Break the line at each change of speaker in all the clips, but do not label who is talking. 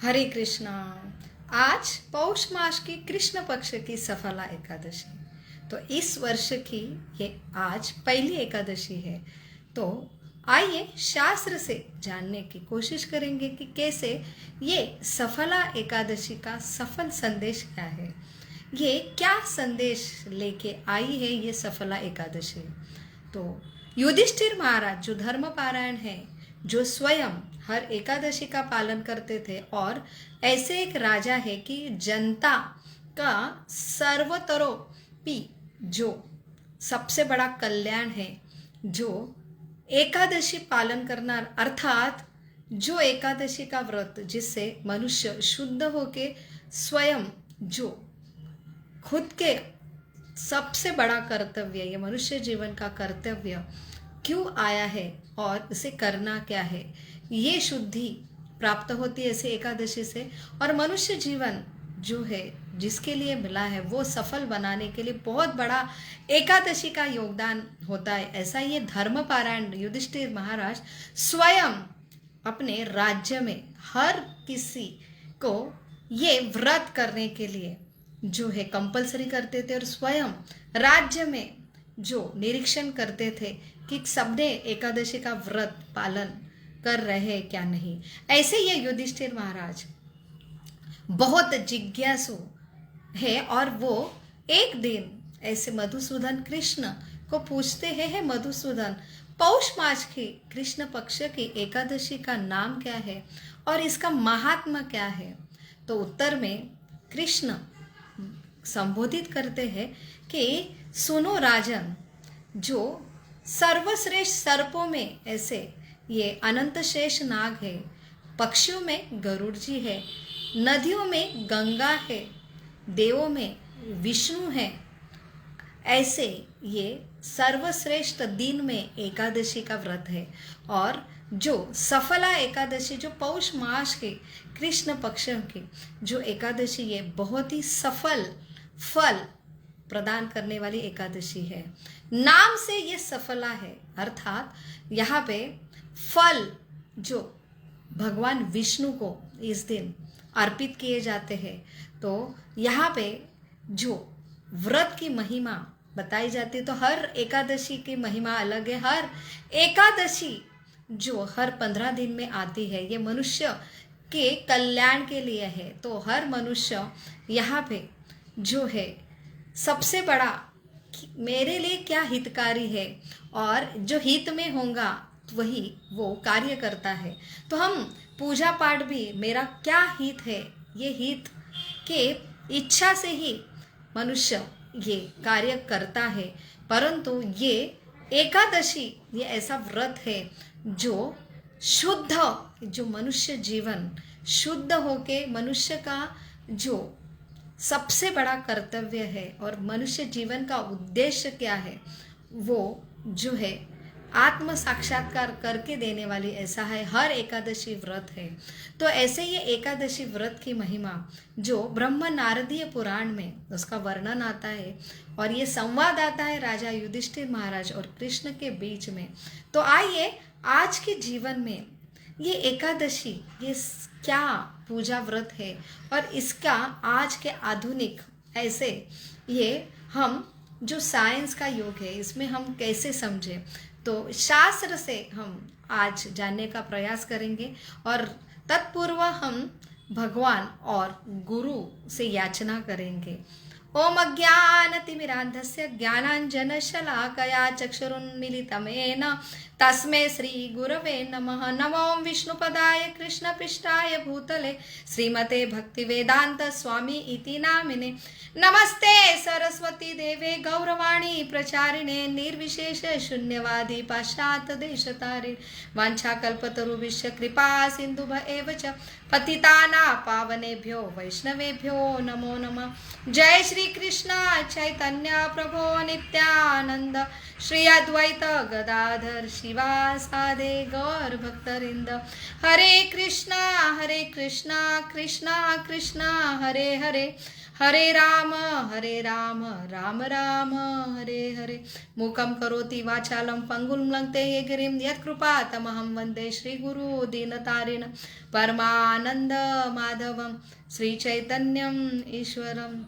हरे कृष्णा। आज पौष मास की कृष्ण पक्ष की सफला एकादशी, तो इस वर्ष की ये आज पहली एकादशी है। तो आइए शास्त्र से जानने की कोशिश करेंगे कि कैसे ये सफला एकादशी का सफल संदेश क्या है, ये क्या संदेश लेके आई है ये सफला एकादशी। तो युधिष्ठिर महाराज जो धर्मपारायण है, जो स्वयं हर एकादशी का पालन करते थे, और ऐसे एक राजा है कि जनता का सर्वतरोपि जो सबसे बड़ा कल्याण है, जो एकादशी पालन करना, अर्थात जो एकादशी का व्रत जिससे मनुष्य शुद्ध होके स्वयं जो खुद के सबसे बड़ा कर्तव्य, ये मनुष्य जीवन का कर्तव्य क्यों आया है और इसे करना क्या है, ये शुद्धि प्राप्त होती है ऐसे एकादशी से। और मनुष्य जीवन जो है जिसके लिए मिला है वो सफल बनाने के लिए बहुत बड़ा एकादशी का योगदान होता है। ऐसा ये धर्मपारायण युधिष्ठिर महाराज स्वयं अपने राज्य में हर किसी को ये व्रत करने के लिए जो है कंपलसरी करते थे, और स्वयं राज्य में जो निरीक्षण करते थे कि सबने एकादशी का व्रत पालन कर रहे हैं क्या नहीं। ऐसे ये युधिष्ठिर महाराज बहुत जिज्ञासु है, और वो एक दिन ऐसे मधुसूदन कृष्ण को पूछते हैं, हे मधुसूदन, पौष मास की कृष्ण पक्ष की एकादशी का नाम क्या है और इसका महात्मा क्या है। तो उत्तर में कृष्ण संबोधित करते हैं कि सुनो राजन, जो सर्वश्रेष्ठ सर्पों में ऐसे ये अनंत शेष नाग है, पक्षियों में गरुड़ जी है, नदियों में गंगा है, देवों में विष्णु है, ऐसे ये सर्वश्रेष्ठ दिन में एकादशी का व्रत है। और जो सफला एकादशी, जो पौष मास के कृष्ण पक्ष की जो एकादशी, ये बहुत ही सफल फल प्रदान करने वाली एकादशी है। नाम से ये सफला है, अर्थात यहाँ पे फल जो भगवान विष्णु को इस दिन अर्पित किए जाते हैं। तो यहाँ पे जो व्रत की महिमा बताई जाती है, तो हर एकादशी की महिमा अलग है। हर एकादशी जो हर 15 दिन में आती है, ये मनुष्य के कल्याण के लिए है। तो हर मनुष्य यहाँ पे जो है सबसे बड़ा मेरे लिए क्या हितकारी है, और जो हित में होगा वही वो कार्य करता है। तो हम पूजा पाठ भी मेरा क्या हित है, ये हित के इच्छा से ही मनुष्य ये कार्य करता है। परंतु ये एकादशी ये ऐसा व्रत है जो शुद्ध, जो मनुष्य जीवन शुद्ध होके मनुष्य का जो सबसे बड़ा कर्तव्य है और मनुष्य जीवन का उद्देश्य क्या है, वो जो है आत्म साक्षात्कार करके देने वाली ऐसा है हर एकादशी व्रत है। तो ऐसे ये एकादशी व्रत की महिमा जो ब्रह्म नारदीय पुराण में उसका वर्णन आता है, और ये संवाद आता है राजा युधिष्ठिर महाराज और कृष्ण के बीच में। तो आइए आज के जीवन में ये एकादशी ये क्या पूजा व्रत है, और इसका आज के आधुनिक ऐसे ये हम जो साइंस का युग है इसमें हम कैसे समझें, तो शास्त्र से हम आज जानने का प्रयास करेंगे। और तत्पूर्व हम भगवान और गुरु से याचना करेंगे। ओम अज्ञानतिमिरान्धस्य ज्ञानाञ्जनशलाकया चक्षुरुन्मीलितं येन तस्मै श्री गुरवे नमः। नमो विष्णुपदाय कृष्णपृष्ठाय भूतले श्रीमते भक्तिवेदांत स्वामी इति नामिने। नमस्ते सरस्वती देवे गौरवाणी प्रचारिणे निर्विशेष शून्यवादी पाश्चात्य देशतारिणे। वाञ्छाकल्पतरुभ्यश्च कृपा सिन्धुभ्य एव च पतितानां पावनेभ्यो वैष्णवेभ्यो नमो नमः। जय श्री श्री कृष्ण चैतन्य प्रभो नित्यानंद श्री अद्वैत गदाधर शिवासादि गौर भक्तवृंद। हरे कृष्णा कृष्णा कृष्णा हरे हरे, हरे राम राम राम हरे हरे। मूकं करोति वाचालं पंगुं लंघते गिरिं यत्कृपातमहं वन्दे श्रीगुरु दीनतारिण परमानंद माधवम श्री चैतन्यम ईश्वरम।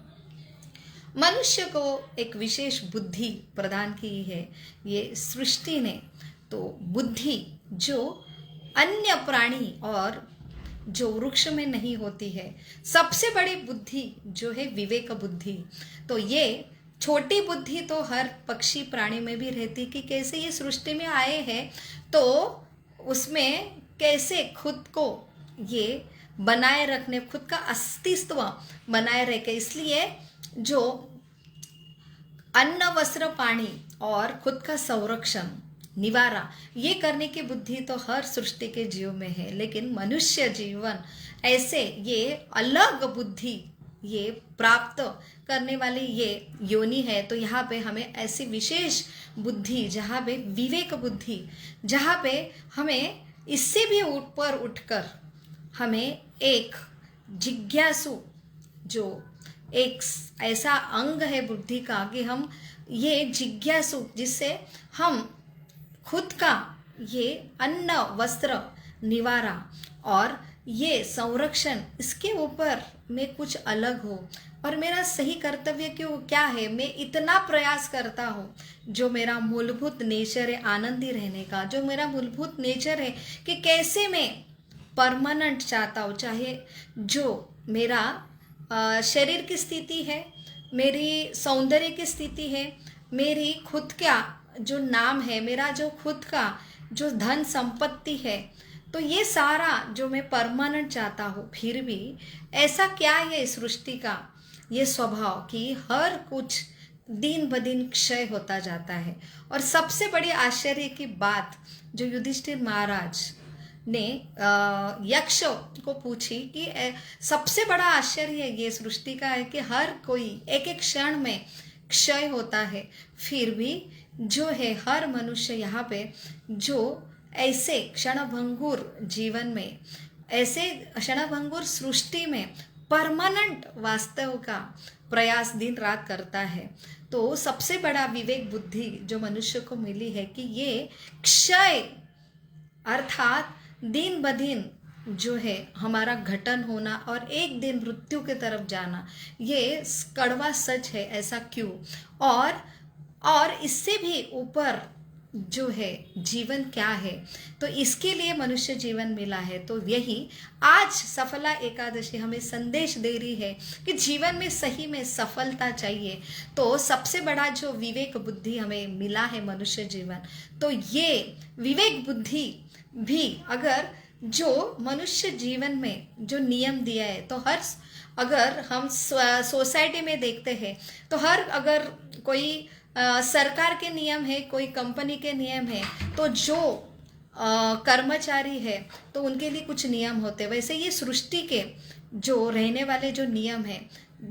मनुष्य को एक विशेष बुद्धि प्रदान की है ये सृष्टि ने। तो बुद्धि जो अन्य प्राणी और जो वृक्ष में नहीं होती है, सबसे बड़ी बुद्धि जो है विवेक बुद्धि। तो ये छोटी बुद्धि तो हर पक्षी प्राणी में भी रहती कि कैसे ये सृष्टि में आए हैं, तो उसमें कैसे खुद को ये बनाए रखने, खुद का अस्तित्व बनाए रखे। इसलिए जो अन्न वस्त्र पानी और खुद का संरक्षण निवारा ये करने की बुद्धि तो हर सृष्टि के जीव में है, लेकिन मनुष्य जीवन ऐसे ये अलग बुद्धि ये प्राप्त करने वाली ये योनि है। तो यहाँ पे हमें ऐसी विशेष बुद्धि, जहाँ पे विवेक बुद्धि, जहाँ पे हमें इससे भी ऊपर उठकर हमें एक जिज्ञासु, जो एक ऐसा अंग है बुद्धि का कि हम ये जिज्ञासु, जिससे हम खुद का ये अन्न वस्त्र निवारा और ये संरक्षण, इसके ऊपर मैं कुछ अलग हो और मेरा सही कर्तव्य क्यों क्या है, मैं इतना प्रयास करता हूँ। जो मेरा मूलभूत नेचर है आनंदी रहने का, जो मेरा मूलभूत नेचर है कि कैसे मैं परमानेंट चाहता हूँ, चाहे जो मेरा शरीर की स्थिति है, मेरी सौंदर्य की स्थिति है, मेरी खुद का जो नाम है, मेरा जो खुद का जो धन संपत्ति है, तो ये सारा जो मैं परमानेंट चाहता हूँ, फिर भी ऐसा क्या है इस सृष्टि का ये स्वभाव कि हर कुछ दिन ब दिन क्षय होता जाता है। और सबसे बड़ी आश्चर्य की बात जो युधिष्ठिर महाराज ने यक्ष को पूछी कि सबसे बड़ा आश्चर्य ये सृष्टि का है कि हर कोई एक एक क्षण में क्षय होता है, फिर भी जो है हर मनुष्य यहाँ पे जो ऐसे क्षणभंगुर जीवन में, ऐसे क्षणभंगुर सृष्टि में परमानेंट वास्तव का प्रयास दिन रात करता है। तो सबसे बड़ा विवेक बुद्धि जो मनुष्य को मिली है कि ये क्षय अर्थात दिन ब दिन जो है हमारा घटन होना और एक दिन मृत्यु की तरफ जाना, ये कड़वा सच है। ऐसा क्यों? और इससे भी ऊपर जो है जीवन क्या है, तो इसके लिए मनुष्य जीवन मिला है। तो यही आज सफला एकादशी हमें संदेश दे रही है कि जीवन में सही में सफलता चाहिए, तो सबसे बड़ा जो विवेक बुद्धि हमें मिला है मनुष्य जीवन, तो ये विवेक बुद्धि भी अगर जो मनुष्य जीवन में जो नियम दिया है, तो हर अगर हम सोसाइटी में देखते हैं तो हर अगर कोई सरकार के नियम है, कोई कंपनी के नियम है, तो जो कर्मचारी है तो उनके लिए कुछ नियम होते हैं। वैसे ये सृष्टि के जो रहने वाले जो नियम है,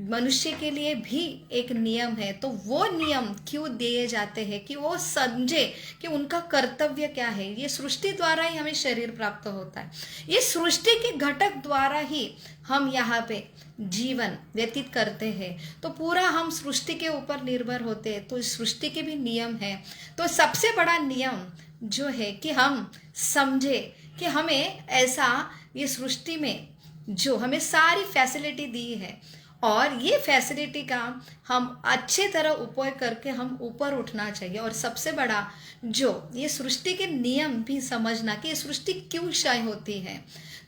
मनुष्य के लिए भी एक नियम है। तो वो नियम क्यों दिए जाते हैं कि वो समझे कि उनका कर्तव्य क्या है। ये सृष्टि द्वारा ही हमें शरीर प्राप्त होता है, ये सृष्टि के घटक द्वारा ही हम यहाँ पे जीवन व्यतीत करते हैं। तो पूरा हम सृष्टि के ऊपर निर्भर होते हैं, तो इस सृष्टि के भी नियम है। तो सबसे बड़ा नियम जो है कि हम समझे कि हमें ऐसा ये सृष्टि में जो हमें सारी फैसिलिटी दी है, और ये फैसिलिटी का हम अच्छे तरह उपयोग करके हम ऊपर उठना चाहिए। और सबसे बड़ा जो ये सृष्टि के नियम भी समझना कि ये सृष्टि क्यों क्षय होती है।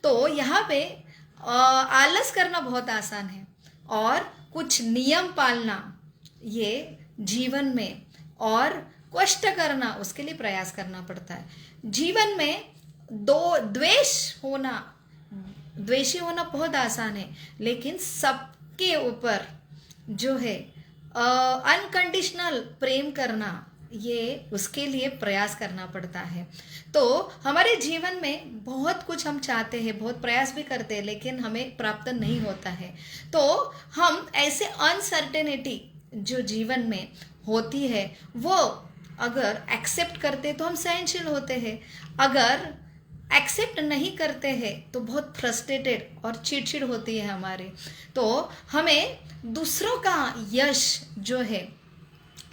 तो यहाँ पे आलस करना बहुत आसान है और कुछ नियम पालना ये जीवन में, और कष्ट करना उसके लिए प्रयास करना पड़ता है। जीवन में द्वेषी होना बहुत आसान है, लेकिन सबके ऊपर जो है अनकंडीशनल प्रेम करना ये उसके लिए प्रयास करना पड़ता है। तो हमारे जीवन में बहुत कुछ हम चाहते हैं, बहुत प्रयास भी करते हैं, लेकिन हमें प्राप्त नहीं होता है। तो हम ऐसे अनसर्टेनिटी जो जीवन में होती है वो अगर एक्सेप्ट करते तो हम सहनशील होते हैं, अगर एक्सेप्ट नहीं करते हैं तो बहुत फ्रस्ट्रेटेड और चिड़चिड़ होती है हमारी। तो हमें दूसरों का यश जो है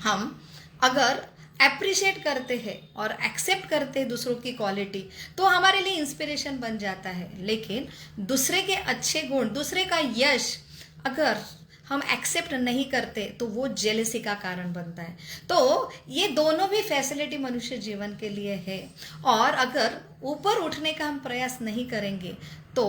हम अगर अप्रिशिएट करते हैं और एक्सेप्ट करते हैं दूसरों की क्वालिटी, तो हमारे लिए इंस्पिरेशन बन जाता है। लेकिन दूसरे के अच्छे गुण, दूसरे का यश अगर हम एक्सेप्ट नहीं करते तो वो जेलसी का कारण बनता है। तो ये दोनों भी फैसिलिटी मनुष्य जीवन के लिए है, और अगर ऊपर उठने का हम प्रयास नहीं करेंगे तो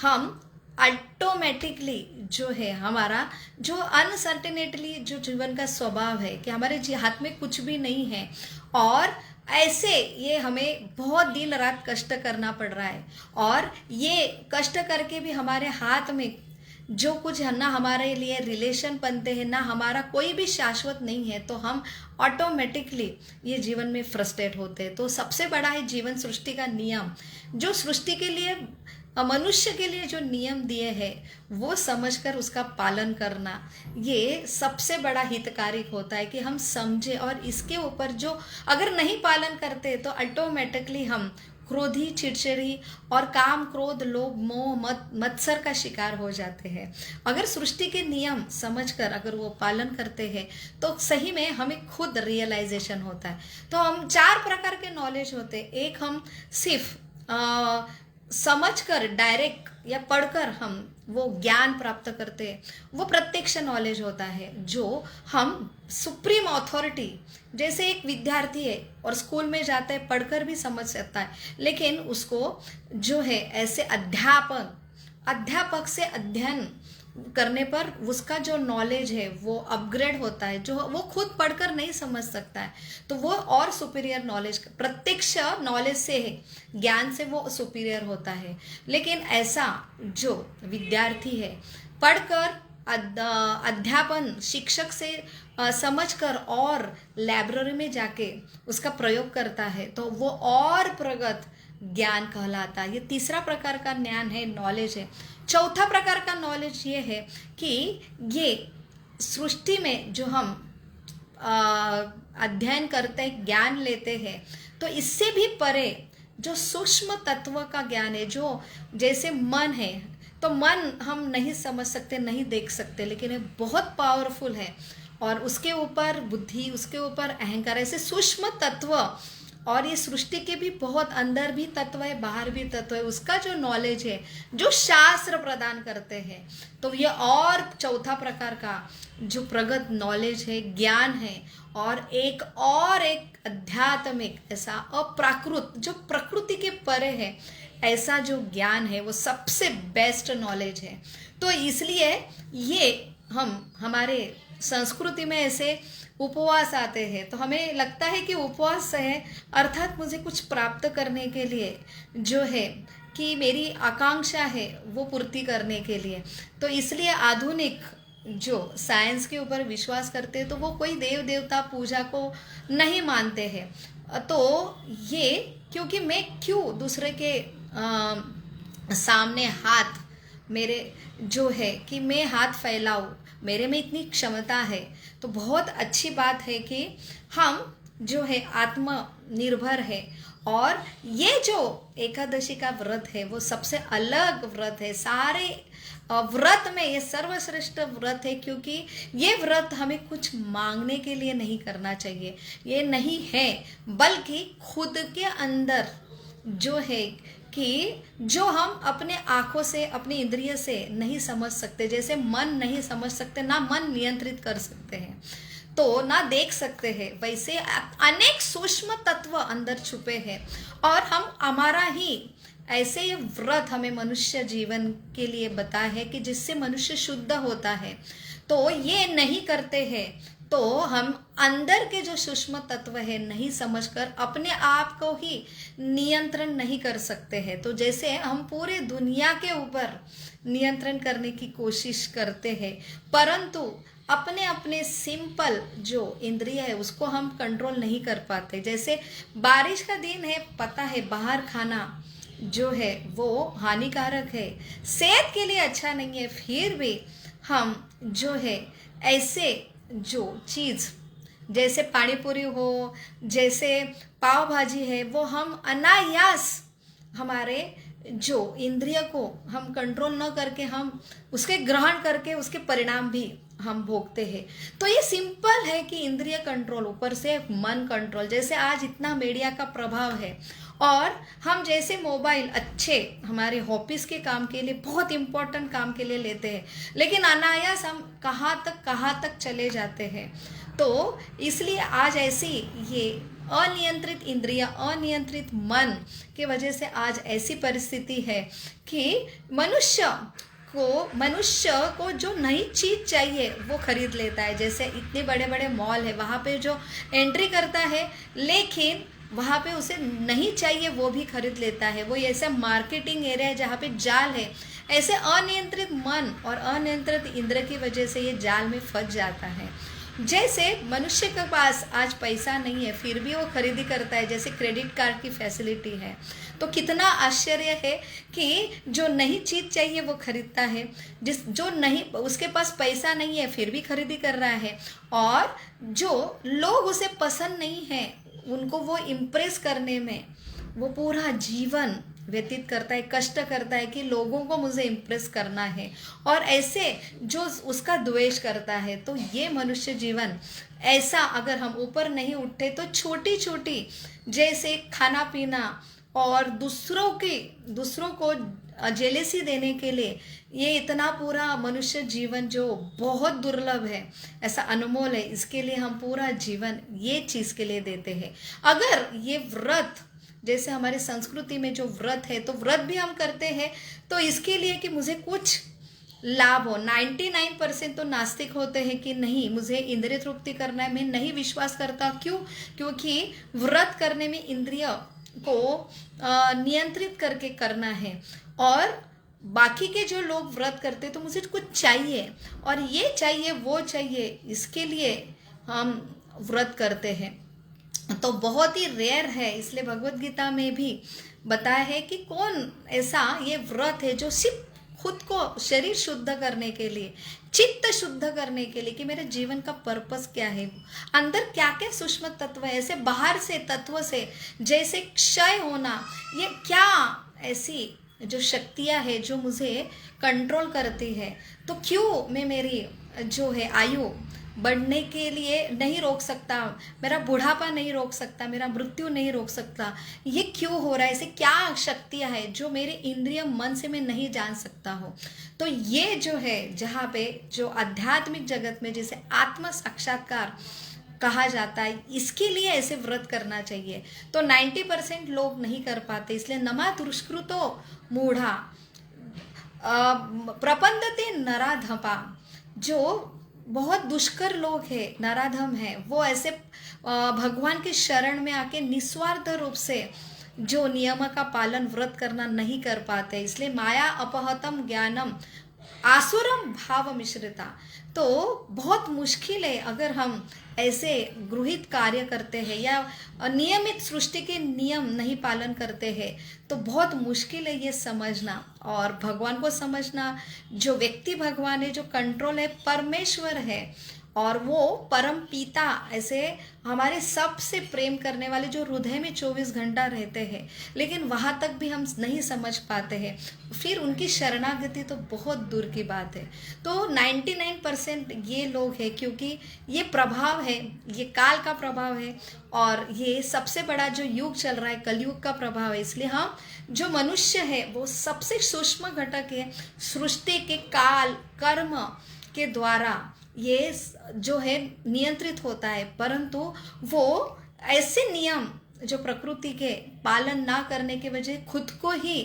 हम ऑटोमेटिकली जो है हमारा जो अनसर्टेनिटली जो जीवन का स्वभाव है कि हमारे हाथ में कुछ भी नहीं है, और ऐसे ये हमें बहुत दिन रात कष्ट करना पड़ रहा है, और ये कष्ट करके भी हमारे हाथ में जो कुछ है ना, हमारे लिए रिलेशन बनते हैं ना, हमारा कोई भी शाश्वत नहीं है, तो हम ऑटोमेटिकली ये जीवन में फ्रस्ट्रेट होते हैं। तो सबसे बड़ा है जीवन सृष्टि का नियम, जो सृष्टि के लिए मनुष्य के लिए जो नियम दिए हैं वो समझकर उसका पालन करना, ये सबसे बड़ा हितकारी होता है कि हम समझे। और इसके ऊपर जो अगर नहीं पालन करते तो ऑटोमेटिकली हम क्रोधी, चिड़चिड़ी और काम, क्रोध, लोभ, मोह, मत्सर का शिकार हो जाते हैं। अगर सृष्टि के नियम समझकर अगर वो पालन करते हैं तो सही में हमें खुद रियलाइजेशन होता है। तो हम 4 प्रकार के नॉलेज होते हैं। एक हम सिर्फ समझकर डायरेक्ट या पढ़कर हम वो ज्ञान प्राप्त करते हैं, वो प्रत्यक्ष नॉलेज होता है, जो हम सुप्रीम अथॉरिटी, जैसे एक विद्यार्थी है और स्कूल में जाता है, पढ़कर भी समझ सकता है, लेकिन उसको जो है ऐसे अध्यापक से अध्ययन करने पर उसका जो नॉलेज है वो अपग्रेड होता है, जो वो खुद पढ़कर नहीं समझ सकता है, तो वो और सुपीरियर नॉलेज, प्रत्यक्ष नॉलेज से है, ज्ञान से वो सुपीरियर होता है। लेकिन ऐसा जो विद्यार्थी है पढ़कर अध्यापन शिक्षक से समझकर और लाइब्रेरी में जाके उसका प्रयोग करता है, तो वो और प्रगत ज्ञान कहलाता है। ये तीसरा प्रकार का ज्ञान है, नॉलेज है। चौथा प्रकार का नॉलेज ये है कि ये सृष्टि में जो हम अध्ययन करते हैं, ज्ञान लेते हैं, तो इससे भी परे जो सूक्ष्म तत्व का ज्ञान है, जो जैसे मन है, तो मन हम नहीं समझ सकते, नहीं देख सकते, लेकिन ये बहुत पावरफुल है, और उसके ऊपर बुद्धि, उसके ऊपर अहंकार, ऐसे सूक्ष्म तत्व, और ये सृष्टि के भी बहुत अंदर भी तत्व है, बाहर भी तत्व है, उसका जो नॉलेज है, जो शास्त्र प्रदान करते हैं, तो ये और चौथा प्रकार का जो प्रगत नॉलेज है, ज्ञान है। और एक आध्यात्मिक ऐसा अप्राकृत, जो प्रकृति के परे है, ऐसा जो ज्ञान है, वो सबसे बेस्ट नॉलेज है। तो इसलिए ये हमारे संस्कृति में ऐसे उपवास आते हैं, तो हमें लगता है कि उपवास है अर्थात मुझे कुछ प्राप्त करने के लिए, जो है कि मेरी आकांक्षा है वो पूर्ति करने के लिए। तो इसलिए आधुनिक जो साइंस के ऊपर विश्वास करते हैं, तो वो कोई देव देवता पूजा को नहीं मानते हैं। तो ये क्योंकि मैं क्यों दूसरे के सामने हाथ, मेरे जो है कि मैं हाथ फैलाऊं, मेरे में इतनी क्षमता है, तो बहुत अच्छी बात है कि हम जो है आत्मनिर्भर है। और ये जो एकादशी का व्रत है वो सबसे अलग व्रत है, सारे व्रत में ये सर्वश्रेष्ठ व्रत है, क्योंकि ये व्रत हमें कुछ मांगने के लिए नहीं करना चाहिए, ये नहीं है, बल्कि खुद के अंदर जो है कि जो हम अपने आँखों से, अपनी इंद्रिय से नहीं समझ सकते, जैसे मन नहीं समझ सकते, ना मन नियंत्रित कर सकते हैं, तो ना देख सकते हैं, वैसे अनेक सूक्ष्म तत्व अंदर छुपे हैं। और हमारा ही ऐसे ये व्रत हमें मनुष्य जीवन के लिए बता है कि जिससे मनुष्य शुद्ध होता है। तो ये नहीं करते हैं तो हम अंदर के जो सूक्ष्म तत्व है नहीं समझकर अपने आप को ही नियंत्रण नहीं कर सकते हैं। तो जैसे हम पूरे दुनिया के ऊपर नियंत्रण करने की कोशिश करते हैं, परंतु अपने अपने सिंपल जो इंद्रिय है उसको हम कंट्रोल नहीं कर पाते। जैसे बारिश का दिन है, पता है बाहर खाना जो है वो हानिकारक है, सेहत के लिए अच्छा नहीं है, फिर भी हम जो है ऐसे जो चीज़ जैसे पानी पूरी हो, जैसे पाव भाजी है, वो हम अनायास हमारे जो इंद्रिय को हम कंट्रोल न करके हम उसके ग्रहण करके उसके परिणाम भी हम भोगते हैं। तो ये सिंपल है कि इंद्रिय कंट्रोल, ऊपर से मन कंट्रोल। जैसे आज इतना मीडिया का प्रभाव है और हम जैसे मोबाइल अच्छे हमारे हॉबीज के काम के लिए, बहुत इंपॉर्टेंट काम के लिए लेते हैं, लेकिन अनायास हम कहाँ तक चले जाते हैं। तो इसलिए आज ऐसी ये अनियंत्रित इंद्रिय, अनियंत्रित मन की वजह से आज ऐसी परिस्थिति है कि मनुष्य को जो नई चीज चाहिए वो खरीद लेता है। जैसे इतने बड़े बड़े मॉल है, वहाँ पे जो एंट्री करता है, लेकिन वहाँ पे उसे नहीं चाहिए वो भी खरीद लेता है। वो ऐसा मार्केटिंग एरिया है जहाँ पे जाल है। ऐसे अनियंत्रित मन और अनियंत्रित इंद्र की वजह से ये जाल में फंस जाता है। जैसे मनुष्य के पास आज पैसा नहीं है फिर भी वो खरीदी करता है, जैसे क्रेडिट कार्ड की फैसिलिटी है। तो कितना आश्चर्य है कि जो नई चीज चाहिए वो खरीदता है, जो नहीं, उसके पास पैसा नहीं है फिर भी खरीदी कर रहा है। और जो लोग उसे पसंद नहीं है उनको वो इम्प्रेस करने में वो पूरा जीवन व्यतीत करता है, कष्ट करता है कि लोगों को मुझे इम्प्रेस करना है, और ऐसे जो उसका द्वेष करता है। तो ये मनुष्य जीवन ऐसा, अगर हम ऊपर नहीं उठते तो छोटी छोटी जैसे खाना पीना और दूसरों को जेलेसी देने के लिए, ये इतना पूरा मनुष्य जीवन जो बहुत दुर्लभ है, ऐसा अनमोल है, इसके लिए हम पूरा जीवन ये चीज़ के लिए देते हैं। अगर ये व्रत, जैसे हमारी संस्कृति में जो व्रत है, तो व्रत भी हम करते हैं तो इसके लिए कि मुझे कुछ लाभ हो। 99% तो नास्तिक होते हैं कि नहीं, मुझे इंद्रिय तृप्ति करना है, मैं नहीं विश्वास करता। क्यों? क्योंकि व्रत करने में इंद्रिय को नियंत्रित करके करना है, और बाकी के जो लोग व्रत करते तो मुझे कुछ चाहिए और ये चाहिए वो चाहिए, इसके लिए हम व्रत करते हैं। तो बहुत ही रेयर है, इसलिए भगवत गीता में भी बताया है कि कौन ऐसा ये व्रत है जो सिर्फ खुद को, शरीर शुद्ध करने के लिए, चित्त शुद्ध करने के लिए, कि मेरे जीवन का पर्पस क्या है, अंदर क्या क्या सूक्ष्म तत्व है, ऐसे बाहर से तत्व से जैसे क्षय होना, ये क्या ऐसी जो शक्तियां है जो मुझे कंट्रोल करती है। तो क्यों मैं मेरी जो है आयु बढ़ने के लिए नहीं रोक सकता, मेरा बुढ़ापा नहीं रोक सकता, मेरा मृत्यु नहीं रोक सकता, ये क्यों हो रहा है? ऐसे क्या शक्तियां हैं जो मेरे इंद्रिय मन से मैं नहीं जान सकता हूँ? तो ये जो है, जहाँ पे जो आध्यात्मिक जगत में जिसे आत्म साक्षात्कार कहा जाता है, इसके लिए ऐसे व्रत करना चाहिए। तो 90% लोग नहीं कर पाते, इसलिए नमा दुष्कृतो मूढ़ा प्रपंदते नराधपा, जो बहुत दुष्कर लोग हैं, नराधम हैं, वो ऐसे भगवान के शरण में आके निस्वार्थ रूप से जो नियम का पालन, व्रत करना नहीं कर पाते। इसलिए माया अपहतम ज्ञानम आसुरम भाव मिश्रिता। तो बहुत मुश्किल है अगर हम ऐसे गृहित कार्य करते हैं या नियमित सृष्टि के नियम नहीं पालन करते हैं, तो बहुत मुश्किल है ये समझना और भगवान को समझना। जो व्यक्ति भगवान है, जो कंट्रोल है, परमेश्वर है, और वो परम पिता, ऐसे हमारे सबसे प्रेम करने वाले जो हृदय में 24 घंटा रहते हैं, लेकिन वहाँ तक भी हम नहीं समझ पाते हैं, फिर उनकी शरणागति तो बहुत दूर की बात है। तो 99% ये लोग हैं, क्योंकि ये प्रभाव है, ये काल का प्रभाव है, और ये सबसे बड़ा जो युग चल रहा है कलयुग का प्रभाव है। इसलिए हम जो मनुष्य है वो सबसे सूक्ष्म घटक है, सृष्टि के काल कर्म के द्वारा ये जो है नियंत्रित होता है, परंतु वो ऐसे नियम जो प्रकृति के पालन ना करने के वजह खुद को ही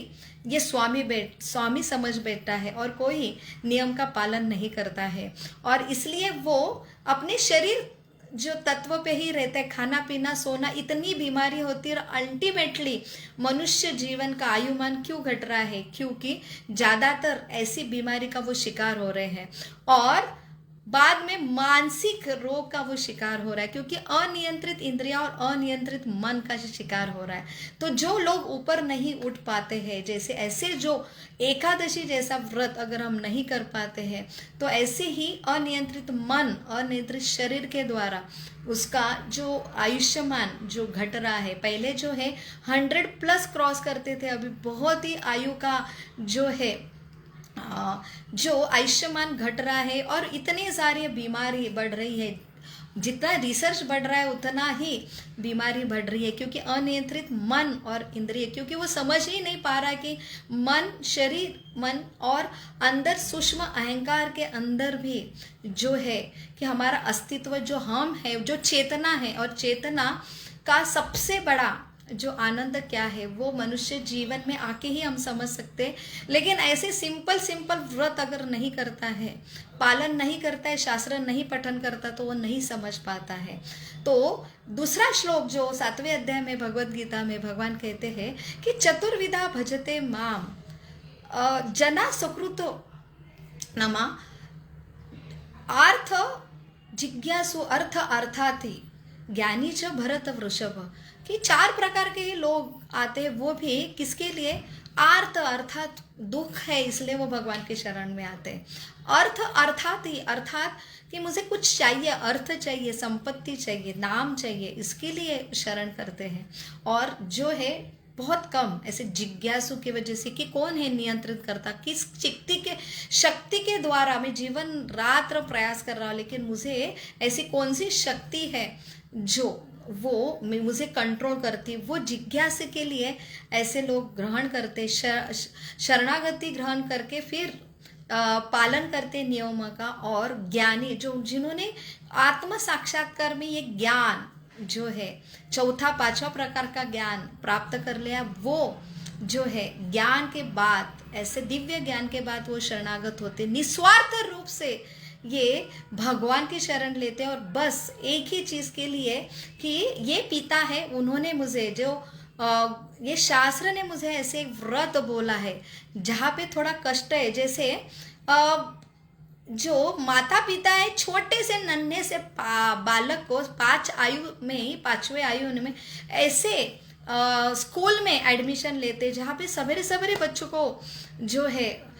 ये स्वामी समझ बैठता है और कोई नियम का पालन नहीं करता है, और इसलिए वो अपने शरीर जो तत्व पे ही रहता है, खाना पीना सोना, इतनी बीमारी होती है, और अल्टीमेटली मनुष्य जीवन का आयुमान क्यों घट रहा है? क्योंकि ज़्यादातर ऐसी बीमारी का वो शिकार हो रहे हैं। और बाद में मानसिक रोग का वो शिकार हो रहा है, क्योंकि अनियंत्रित इंद्रिया और अनियंत्रित मन का शिकार हो रहा है। तो जो लोग ऊपर नहीं उठ पाते हैं, जैसे ऐसे जो एकादशी जैसा व्रत अगर हम नहीं कर पाते हैं, तो ऐसे ही अनियंत्रित मन, अनियंत्रित शरीर के द्वारा उसका जो आयुष्मान जो घट रहा है, पहले जो है 100+ क्रॉस करते थे, अभी बहुत ही आयु का जो है जो आयुष्मान घट रहा है, और इतनी सारी बीमारी बढ़ रही है। जितना रिसर्च बढ़ रहा है उतना ही बीमारी बढ़ रही है, क्योंकि अनियंत्रित मन और इंद्रिय, क्योंकि वो समझ ही नहीं पा रहा कि मन, शरीर, मन और अंदर सूक्ष्म अहंकार के अंदर भी जो है कि हमारा अस्तित्व, जो हम है, जो चेतना है, और चेतना का सबसे बड़ा जो आनंद क्या है वो मनुष्य जीवन में आके ही हम समझ सकते हैं। लेकिन ऐसे सिंपल व्रत अगर नहीं करता है, पालन नहीं करता है, शास्त्र नहीं पठन करता, तो वो नहीं समझ पाता है। तो दूसरा श्लोक जो 7वें अध्याय में भगवत गीता में भगवान कहते हैं कि चतुर्विधा भजते माम जना सुकृतो नमा अर्थ जिज्ञासु अर्थ अर्थाति ज्ञानी च भरत वृषभ, कि 4 प्रकार के ही लोग आते हैं, वो भी किसके लिए? अर्थ अर्थात दुख है इसलिए वो भगवान के शरण में आते हैं। अर्थ अर्थात ही, अर्थात कि मुझे कुछ चाहिए, अर्थ चाहिए, संपत्ति चाहिए, नाम चाहिए, इसके लिए शरण करते हैं। और जो है बहुत कम ऐसे जिज्ञासु की वजह से कि कौन है नियंत्रित करता, किस शक्ति के द्वारा मैं जीवन रात प्रयास कर रहा हूँ, लेकिन मुझे ऐसी कौन सी शक्ति है जो वो मुझे कंट्रोल करती, वो जिज्ञासा के लिए ऐसे लोग ग्रहण करते, शरणागति ग्रहण करके फिर पालन करते नियमों का। और ज्ञानी जो जिन्होंने आत्म साक्षात्कार में ये ज्ञान जो है 4-5वां प्रकार का ज्ञान प्राप्त कर लिया, वो जो है ज्ञान के बाद, ऐसे दिव्य ज्ञान के बाद वो शरणागत होते, निस्वार्थ रूप से ये भगवान की शरण लेते हैं, और बस एक ही चीज के लिए कि ये पिता है, उन्होंने मुझे जो ये शास्त्र ने मुझे ऐसे एक व्रत बोला है जहाँ पे थोड़ा कष्ट है, जैसे जो माता पिता है छोटे से नन्हे से बालक को 5वें आयु में ऐसे स्कूल में एडमिशन लेते, जहाँ पे सवेरे सवेरे बच्चों को जो है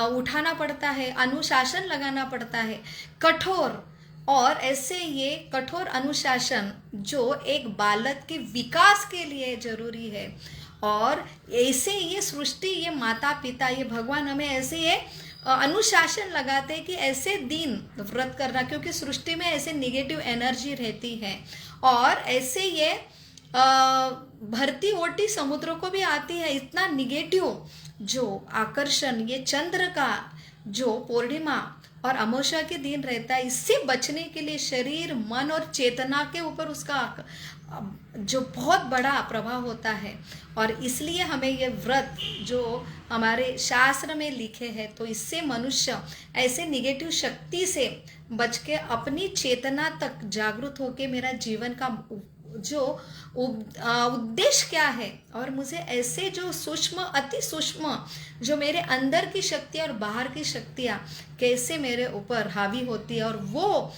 उठाना पड़ता है, अनुशासन लगाना पड़ता है, कठोर। और ऐसे ये कठोर अनुशासन जो एक बालक के विकास के लिए जरूरी है, और ऐसे ये सृष्टि, ये माता पिता, ये भगवान हमें ऐसे ये अनुशासन लगाते हैं कि ऐसे दिन व्रत करना, क्योंकि सृष्टि में ऐसे निगेटिव एनर्जी रहती है, और ऐसे ये भरती ओटी समुद्र को भी आती है, इतना निगेटिव जो आकर्षण, ये चंद्र का जो पूर्णिमा और अमावस्या के दिन रहता है, इससे बचने के लिए शरीर, मन और चेतना के ऊपर उसका जो बहुत बड़ा प्रभाव होता है। और इसलिए हमें ये व्रत जो हमारे शास्त्र में लिखे हैं, तो इससे मनुष्य ऐसे निगेटिव शक्ति से बच के अपनी चेतना तक जागरूक होके मेरा जीवन का जो उद्देश्य क्या है, और मुझे ऐसे जो सूक्ष्म, अति सूक्ष्म जो मेरे अंदर की शक्ति और बाहर की शक्तियाँ कैसे मेरे ऊपर हावी होती है, और वो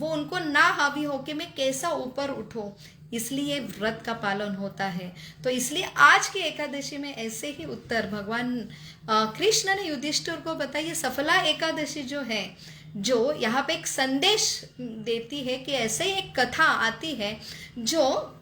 उनको ना हावी होके मैं कैसा ऊपर उठूं, इसलिए व्रत का पालन होता है। तो इसलिए आज की एकादशी में ऐसे ही उत्तर भगवान कृष्ण ने युधिष्ठिर को बताइए। सफला एकादशी जो है, जो यहाँ पे एक संदेश देती है कि ऐसे ही एक कथा आती है जो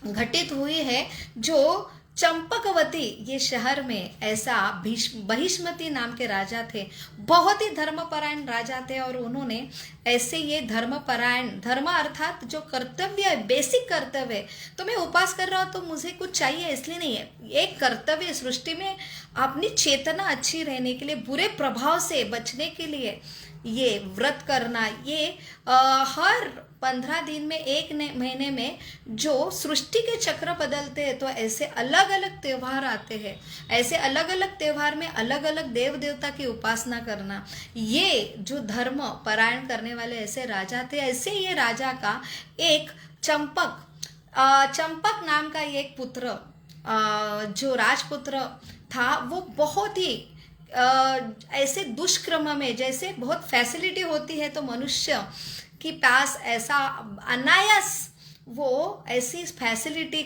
घटित हुई है, जो चंपकवती ये शहर में ऐसा बहिष्मति नाम के राजा थे, बहुत ही धर्मपरायण राजा थे, और उन्होंने ऐसे ये धर्मपरायण, धर्म अर्थात जो कर्तव्य है, बेसिक कर्तव्य है, तो मैं उपास कर रहा हूँ तो मुझे कुछ चाहिए इसलिए नहीं है, एक कर्तव्य सृष्टि में अपनी चेतना अच्छी रहने के लिए, बुरे प्रभाव से बचने के लिए ये व्रत करना, ये हर 15 दिन में, 1 महीने में जो सृष्टि के चक्र बदलते हैं, तो ऐसे अलग अलग त्योहार आते हैं, ऐसे अलग अलग त्योहार में अलग अलग देव देवता की उपासना करना, ये जो धर्म परायण करने वाले ऐसे राजा थे। ऐसे ये राजा का एक चंपक नाम का एक पुत्र जो राजपुत्र था, वो बहुत ही ऐसे दुष्कर्म में, जैसे बहुत फैसिलिटी होती है तो मनुष्य की पास ऐसा अनायास वो ऐसी फैसिलिटी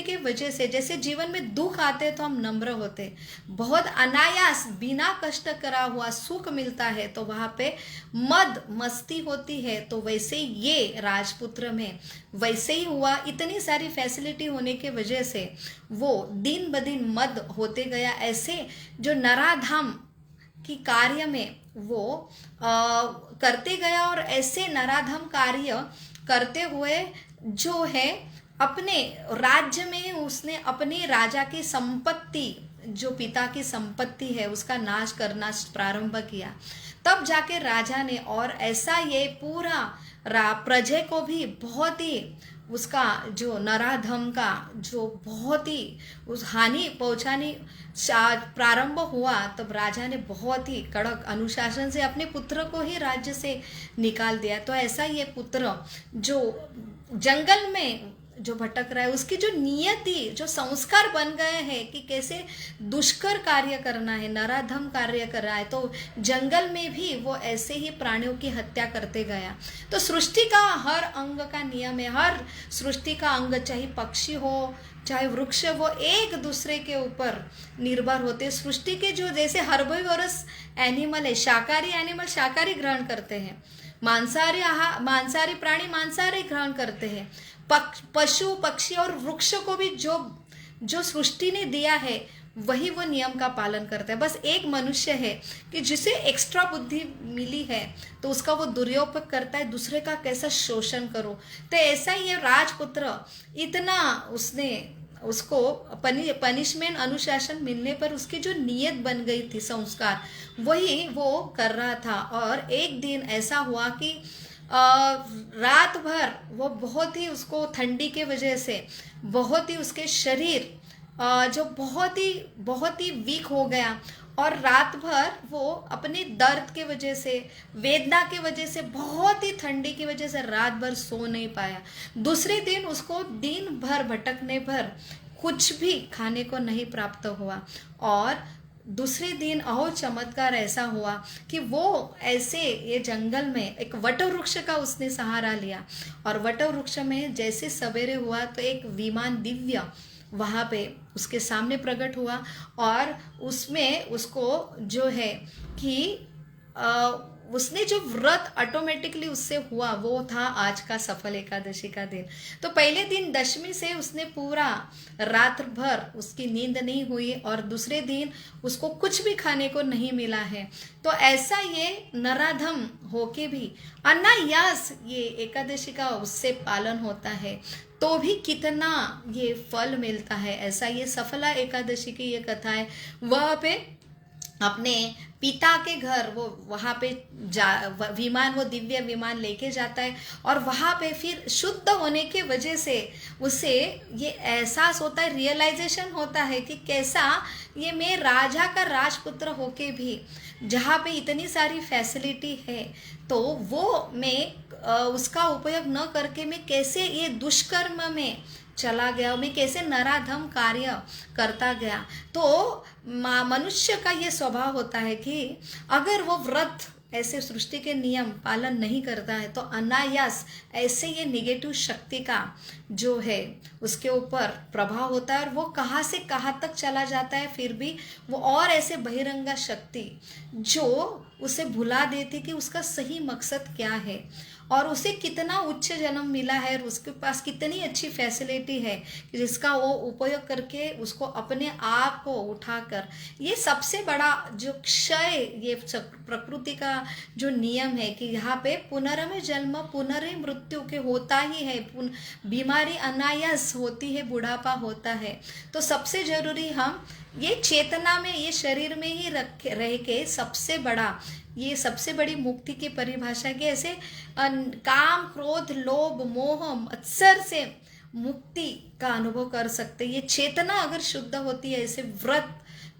की वजह से, जैसे जीवन में दुख आते तो हम नम्र होते, बहुत अनायास बिना कष्ट करा हुआ सुख मिलता है तो वहाँ पे मद मस्ती होती है। तो वैसे ये राजपुत्र में वैसे ही हुआ। इतनी सारी फैसिलिटी होने के वजह से वो दिन ब दिन मद होते गया। ऐसे जो नराधाम की कार्य में वो करते गया, और ऐसे नराधम कार्य करते हुए जो है अपने राज्य में उसने अपने राजा की संपत्ति, जो पिता की संपत्ति है, उसका नाश करना प्रारंभ किया। तब जाके राजा ने, और ऐसा ये पूरा प्रजा को भी बहुत ही उसका जो नराधम का जो बहुत ही उस हानि पहुंचाने प्रारंभ हुआ, तब राजा ने बहुत ही कड़क अनुशासन से अपने पुत्र को ही राज्य से निकाल दिया। तो ऐसा ये पुत्र जो जंगल में जो भटक रहा है, उसकी जो नियति, जो संस्कार बन गए हैं कि कैसे दुष्कर कार्य करना है, नराधम कार्य कर रहा है, तो जंगल में भी वो ऐसे ही प्राणियों की हत्या करते गया। तो सृष्टि का हर अंग का नियम है, हर सृष्टि का अंग, चाहे पक्षी हो चाहे वृक्ष, वो एक दूसरे के ऊपर निर्भर होते। सृष्टि के जो जैसे हर्बीवोरस एनिमल है, शाकाहारी एनिमल शाकाहारी ग्रहण करते हैं, मांसाहारी प्राणी मांसाहारी ग्रहण करते हैं, पशु पक्षी और वृक्ष को भी जो सृष्टि ने दिया है वही वो नियम का पालन करता है। बस एक मनुष्य है कि जिसे एक्स्ट्रा बुद्धि मिली है तो उसका वो दुरुपयोग करता है, दूसरे का कैसा शोषण करो। तो ऐसा ही ये राजपुत्र इतना उसको पनिशमेंट अनुशासन मिलने पर उसकी जो नियत बन गई थी, संस्कार, वही वो कर रहा था। और एक दिन ऐसा हुआ कि रात भर वो बहुत ही उसको ठंडी के वजह से बहुत ही उसके शरीर जो बहुत ही वीक हो गया, और रात भर वो अपने दर्द के वजह से, वेदना के वजह से, बहुत ही ठंडी की वजह से रात भर सो नहीं पाया। दूसरे दिन उसको दिन भर भटकने पर कुछ भी खाने को नहीं प्राप्त हुआ, और दूसरे दिन अहो चमत्कार ऐसा हुआ कि वो ऐसे ये जंगल में एक वट वृक्ष का उसने सहारा लिया, और वट वृक्ष में जैसे सवेरे हुआ तो एक विमान दिव्य वहाँ पे उसके सामने प्रकट हुआ, और उसमें उसको जो है कि उसने जो व्रत ऑटोमेटिकली उससे हुआ वो था आज का सफल एकादशी का दिन। तो पहले दिन दशमी से उसने पूरा रात भर उसकी नींद नहीं हुई, और दूसरे दिन उसको कुछ भी खाने को नहीं मिला है। तो ऐसा ये नराधम होके भी अनायास ये एकादशी का उससे पालन होता है, तो भी कितना ये फल मिलता है। ऐसा ये सफला एकादशी की ये कथा है। वह पे अपने पिता के घर वो वहाँ पे विमान, वो दिव्य विमान लेके जाता है, और वहाँ पे फिर शुद्ध होने के वजह से उसे ये एहसास होता है, रियलाइजेशन होता है कि कैसा ये मैं राजा का राजपुत्र होके भी जहाँ पे इतनी सारी फैसिलिटी है तो वो मैं उसका उपयोग न करके मैं कैसे ये दुष्कर्म में चला गया, मैं कैसे नराधम कार्य करता गया। तो मनुष्य का ये स्वभाव होता है कि अगर वो व्रत ऐसे सृष्टि के नियम पालन नहीं करता है तो अनायास ऐसे ये निगेटिव शक्ति का जो है उसके ऊपर प्रभाव होता है, और वो कहाँ से कहाँ तक चला जाता है। फिर भी वो और ऐसे बहिरंगा शक्ति जो उसे भुला देती कि उसका सही मकसद क्या है, और उसे कितना उच्च जन्म मिला है, और उसके पास कितनी अच्छी फैसिलिटी है कि जिसका वो उपयोग करके उसको अपने आप को उठाकर, ये सबसे बड़ा जो क्षय, ये प्रकृति का जो नियम है कि यहाँ पे पुनर्जन्म जन्म पुनर्मृत्यु के होता ही है, बीमारी अनायास होती है, बुढ़ापा होता है। तो सबसे जरूरी हम ये चेतना में, ये शरीर में ही रह के सबसे बड़ा, ये सबसे बड़ी मुक्ति की परिभाषा की ऐसे काम क्रोध लोभ मोह मत्सर से मुक्ति का अनुभव कर सकते। ये चेतना अगर शुद्ध होती है, ऐसे व्रत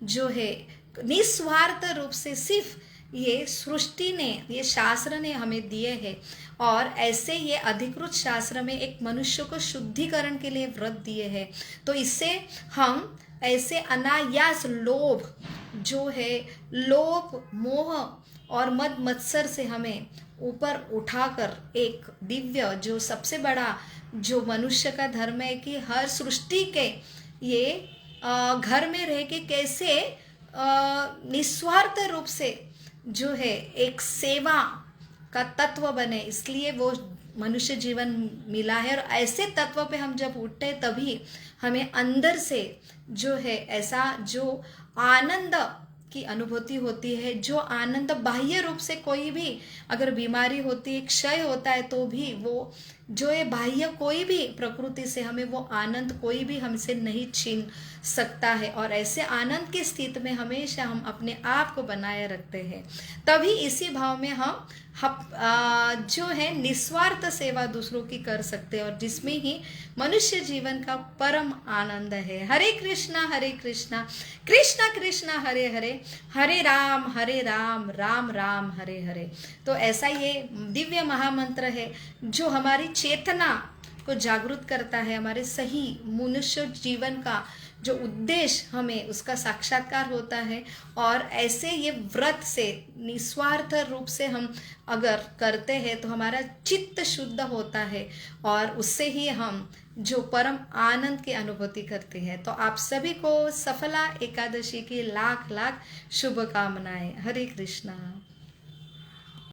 जो है निस्वार्थ रूप से सिर्फ ये सृष्टि ने, ये शास्त्र ने हमें दिए हैं, और ऐसे ये अधिकृत शास्त्र में एक मनुष्य को शुद्धिकरण के लिए व्रत दिए हैं। तो इससे हम ऐसे अनायास लोभ जो है, लोभ मोह और मद मत्सर से हमें ऊपर उठाकर एक दिव्य, जो सबसे बड़ा जो मनुष्य का धर्म है कि हर सृष्टि के ये घर में रह के कैसे निस्वार्थ रूप से जो है एक सेवा का तत्व बने, इसलिए वो मनुष्य जीवन मिला है। और ऐसे तत्व पे हम जब उठते तभी हमें अंदर से जो है ऐसा जो आनंद की अनुभूति होती है, जो आनंद बाह्य रूप से कोई भी अगर बीमारी होती है, क्षय होता है, तो भी वो जो है बाह्य कोई भी प्रकृति से हमें वो आनंद कोई भी हमसे नहीं छीन सकता है। और ऐसे आनंद की स्थिति में हमेशा हम अपने आप को बनाए रखते हैं, तभी इसी भाव में हम जो है निस्वार्थ सेवा दूसरों की कर सकते हैं, और जिसमें ही मनुष्य जीवन का परम आनंद है। हरे कृष्णा कृष्णा कृष्णा हरे हरे, हरे राम राम राम हरे हरे। तो ऐसा ये दिव्य महामंत्र है जो हमारी चेतना को जागृत करता है, हमारे सही मनुष्य जीवन का जो उद्देश्य हमें उसका साक्षात्कार होता है। और ऐसे ये व्रत से निस्वार्थ रूप से हम अगर करते हैं तो हमारा चित्त शुद्ध होता है, और उससे ही हम जो परम आनंद की अनुभूति करते हैं। तो आप सभी को सफला एकादशी की लाख लाख शुभकामनाएं। हरे कृष्णा।